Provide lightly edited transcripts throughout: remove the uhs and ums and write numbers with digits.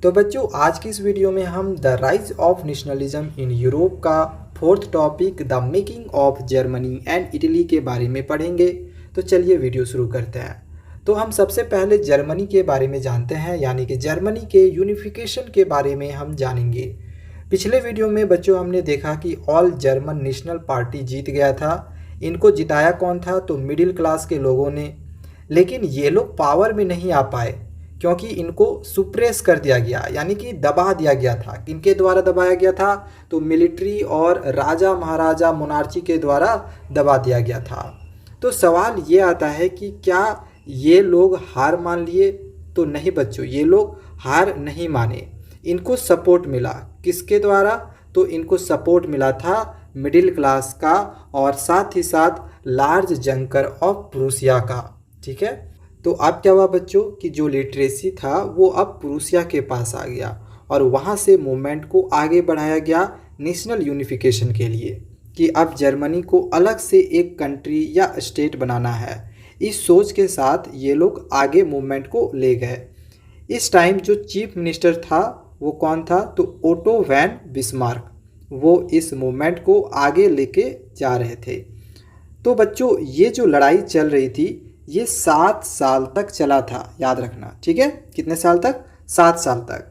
तो बच्चों आज की इस वीडियो में हम the rise of nationalism in Europe का fourth topic the making of Germany and Italy के बारे में पढ़ेंगे। तो चलिए वीडियो शुरू करते हैं। तो हम सबसे पहले जर्मनी के बारे में जानते हैं, यानी कि जर्मनी के यूनिफिकेशन के बारे में हम जानेंगे। पिछले वीडियो में बच्चों हमने देखा कि ऑल जर्मन नेशनल पार्टी जीत गया था। इनको जिताया कौन था? तो मिडिल क्लास के लोगों ने। लेकिन ये लोग पावर में नहीं आ पाए क्योंकि इनको सुप्रेस कर दिया गया, यानी कि दबा दिया गया था। किनके द्वारा दबाया गया था? तो मिलिट्री और राजा महाराजा मोनार्ची के द्वारा दबा दिया गया था। तो सवाल ये आता है कि क्या ये लोग हार मान लिए? तो नहीं बच्चों, ये लोग हार नहीं माने। इनको सपोर्ट मिला। किसके द्वारा? तो इनको सपोर्ट मिला था मिडिल क्लास का और साथ ही साथ लार्ज जंकर ऑफ प्रूसिया का। ठीक है, तो अब क्या हुआ बच्चों कि जो लिटरेसी था वो अब प्रूसिया के पास आ गया और वहाँ से मूवमेंट को आगे बढ़ाया गया नेशनल यूनिफिकेशन के लिए कि अब जर्मनी को अलग से एक कंट्री या स्टेट बनाना है। इस सोच के साथ ये लोग आगे मूवमेंट को ले गए। इस टाइम जो चीफ मिनिस्टर था वो कौन था? तो ओटो वैन बिस्मार्क। वो इस मूवमेंट को आगे लेके जा रहे थे। तो बच्चों ये जो लड़ाई चल रही थी ये 7 साल तक चला था, याद रखना। ठीक है, कितने साल तक? 7 साल तक।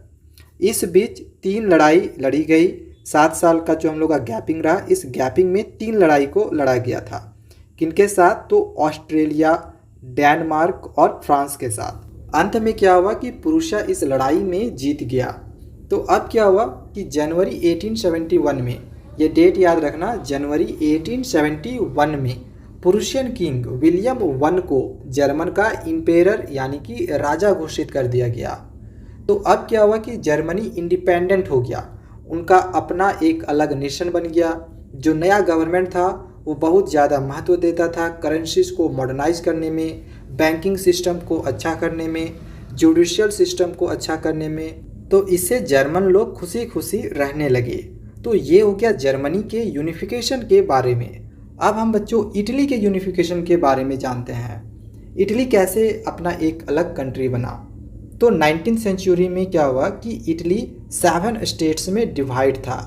इस बीच 3 लड़ाई लड़ी गई। 7 साल का जो हम लोग का गैपिंग रहा, इस गैपिंग में 3 लड़ाई को लड़ा गया था। किनके साथ? तो ऑस्ट्रेलिया, डेनमार्क और फ्रांस के साथ। अंत में क्या हुआ कि प्रूसिया इस लड़ाई में जीत गया। तो अब क्या हुआ कि जनवरी 1871 में, ये डेट याद रखना, जनवरी 1871 में प्रूशियन किंग विलियम वन को जर्मन का इम्पेरर यानी कि राजा घोषित कर दिया गया। तो अब क्या हुआ कि जर्मनी इंडिपेंडेंट हो गया। उनका अपना एक अलग नेशन बन गया। जो नया गवर्नमेंट था वो बहुत ज़्यादा महत्व देता था करेंसीज को मॉडर्नाइज करने में, बैंकिंग सिस्टम को अच्छा करने में, जुडिशियल सिस्टम को अच्छा करने में। तो इससे जर्मन लोग खुशी खुशी रहने लगे। तो ये हो गया जर्मनी के यूनिफिकेशन के बारे में। अब हम बच्चों इटली के यूनिफिकेशन के बारे में जानते हैं। इटली कैसे अपना एक अलग कंट्री बना? तो 19th सेंचुरी में क्या हुआ कि इटली 7 स्टेट्स में डिवाइड था।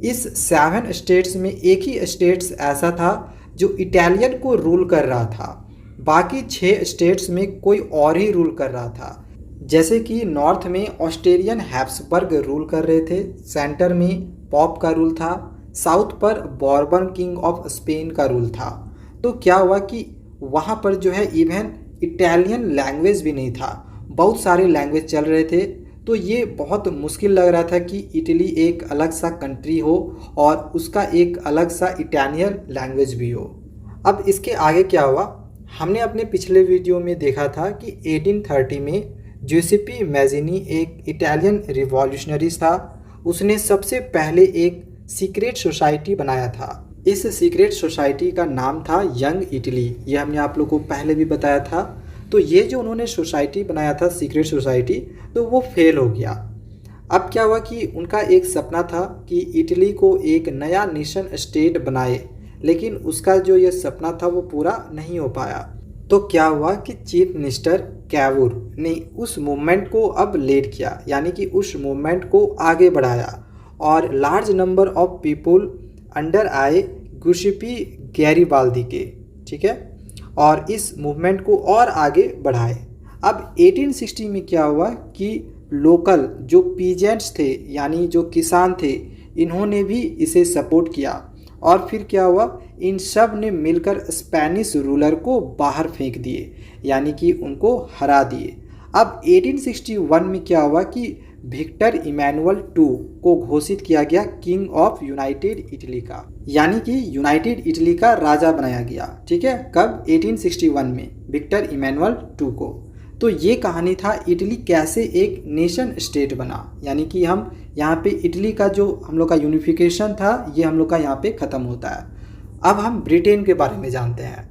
इस 7 स्टेट्स में एक ही स्टेट्स ऐसा था जो इटालियन को रूल कर रहा था। बाकी 6 स्टेट्स में कोई और ही रूल कर रहा था। जैसे कि नॉर्थ में ऑस्ट्रियन हैब्सबर्ग रूल कर रहे थे, सेंटर में पॉप का रूल था, साउथ पर बॉर्बन किंग ऑफ स्पेन का रूल था। तो क्या हुआ कि वहाँ पर जो है इवन इटालियन लैंग्वेज भी नहीं था, बहुत सारे लैंग्वेज चल रहे थे। तो ये बहुत मुश्किल लग रहा था कि इटली एक अलग सा कंट्री हो और उसका एक अलग सा इटालियन लैंग्वेज भी हो। अब इसके आगे क्या हुआ? हमने अपने पिछले वीडियो में देखा था कि 1830 में ज्यूसेप्पे मैज़िनी एक इटालियन रिवॉल्यूशनरीज था। उसने सबसे पहले एक सीक्रेट सोसाइटी बनाया था। इस सीक्रेट सोसाइटी का नाम था यंग इटली। ये हमने आप लोगों को पहले भी बताया था। तो ये जो उन्होंने सोसाइटी बनाया था सीक्रेट सोसाइटी, तो वो फेल हो गया। अब क्या हुआ कि उनका एक सपना था कि इटली को एक नया नेशन स्टेट बनाए, लेकिन उसका जो ये सपना था वो पूरा नहीं हो पाया। तो क्या हुआ कि चीफ मिनिस्टर कैवूर ने उस मूवमेंट को अब लीड किया, यानी कि उस मूवमेंट को आगे बढ़ाया और large number of people under आए गुशिपी गैरीबाल्दी के। ठीक है, और इस मूवमेंट को और आगे बढ़ाए। अब 1860 में क्या हुआ कि लोकल जो पीजेंट्स थे यानी जो किसान थे, इन्होंने भी इसे सपोर्ट किया और फिर क्या हुआ, इन सब ने मिलकर स्पेनिश रूलर को बाहर फेंक दिए, यानी कि उनको हरा दिए। अब 1861 में क्या हुआ कि विक्टर इमैनुअल II को घोषित किया गया किंग ऑफ यूनाइटेड इटली का, यानी कि यूनाइटेड इटली का राजा बनाया गया। ठीक है, कब? 1861 में विक्टर इमैनुअल II को। तो ये कहानी था इटली कैसे एक नेशन स्टेट बना, यानी कि हम यहाँ पे इटली का जो हम लोग का यूनिफिकेशन था ये हम लोग का यहाँ पे ख़त्म होता है। अब हम ब्रिटेन के बारे में जानते हैं।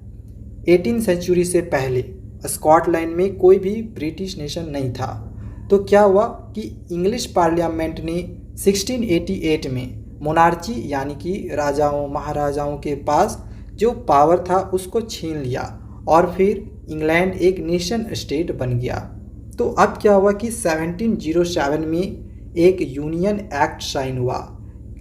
18th सेंचुरी से पहले स्कॉटलैंड में कोई भी ब्रिटिश नेशन नहीं था। तो क्या हुआ कि इंग्लिश पार्लियामेंट ने 1688 में मोनार्ची यानी कि राजाओं महाराजाओं के पास जो पावर था उसको छीन लिया और फिर इंग्लैंड एक नेशन स्टेट बन गया। तो अब क्या हुआ कि 1707 में एक यूनियन एक्ट साइन हुआ।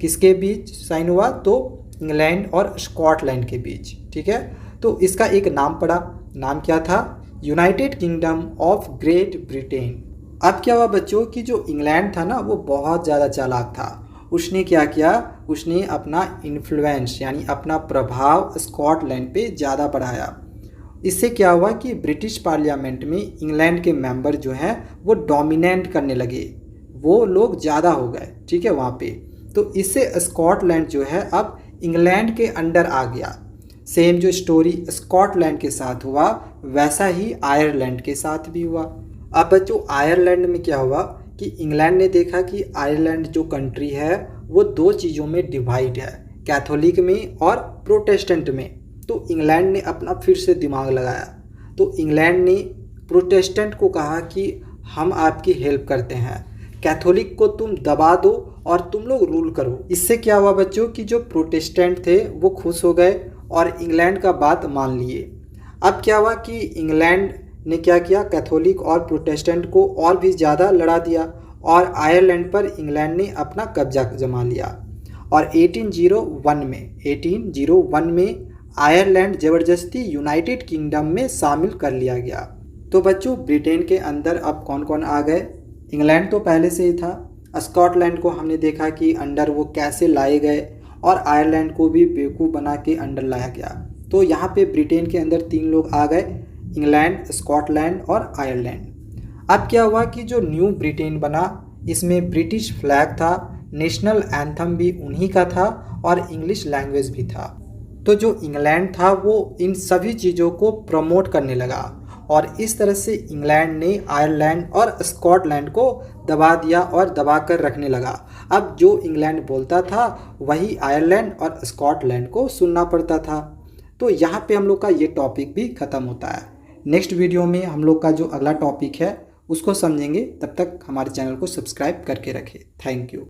किसके बीच साइन हुआ? तो इंग्लैंड और स्कॉटलैंड के बीच। ठीक है, तो इसका एक नाम पड़ा। नाम क्या था? United kingdom of great Britain. अब क्या हुआ बच्चों कि जो इंग्लैंड था ना वो बहुत ज़्यादा चालाक था। उसने क्या किया? उसने अपना इन्फ्लुएंस यानी अपना प्रभाव स्कॉटलैंड पे ज़्यादा बढ़ाया। इससे क्या हुआ कि ब्रिटिश पार्लियामेंट में इंग्लैंड के मेंबर जो हैं वो डोमिनेट करने लगे, वो लोग ज़्यादा हो गए। ठीक है, वहाँ पे तो इससे स्कॉटलैंड जो है अब इंग्लैंड के अंडर आ गया। सेम जो स्टोरी स्कॉटलैंड के साथ हुआ वैसा ही आयरलैंड के साथ भी हुआ। अब बच्चों आयरलैंड में क्या हुआ कि इंग्लैंड ने देखा कि आयरलैंड जो कंट्री है वो दो चीज़ों में डिवाइड है, कैथोलिक में और प्रोटेस्टेंट में। तो इंग्लैंड ने अपना फिर से दिमाग लगाया। तो इंग्लैंड ने प्रोटेस्टेंट को कहा कि हम आपकी हेल्प करते हैं, कैथोलिक को तुम दबा दो और तुम लोग रूल करो। इससे क्या हुआ बच्चों कि जो प्रोटेस्टेंट थे वो खुश हो गए और इंग्लैंड का बात मान लिए। अब क्या हुआ कि इंग्लैंड ने क्या किया? कैथोलिक और प्रोटेस्टेंट को और भी ज़्यादा लड़ा दिया और आयरलैंड पर इंग्लैंड ने अपना कब्जा जमा लिया। और 1801 में आयरलैंड ज़बरदस्ती यूनाइटेड किंगडम में शामिल कर लिया गया। तो बच्चों ब्रिटेन के अंदर अब कौन कौन आ गए? इंग्लैंड तो पहले से ही था, स्कॉटलैंड को हमने देखा कि अंडर वो कैसे लाए गए और आयरलैंड को भी बेवकूफ़ बना के अंडर लाया गया। तो यहाँ पे ब्रिटेन के अंदर 3 लोग आ गए, इंग्लैंड, स्कॉटलैंड और आयरलैंड। अब क्या हुआ कि जो न्यू ब्रिटेन बना इसमें ब्रिटिश फ्लैग था, नेशनल एंथम भी उन्हीं का था और इंग्लिश लैंग्वेज भी था। तो जो इंग्लैंड था वो इन सभी चीज़ों को प्रमोट करने लगा और इस तरह से इंग्लैंड ने आयरलैंड और स्कॉटलैंड को दबा दिया और दबा कर रखने लगा। अब जो इंग्लैंड बोलता था वही आयरलैंड और स्कॉटलैंड को सुनना पड़ता था। तो यहाँ पे हम लोग का ये टॉपिक भी ख़त्म होता है। नेक्स्ट वीडियो में हम लोग का जो अगला टॉपिक है उसको समझेंगे। तब तक हमारे चैनल को सब्सक्राइब करके रखें। Thank you.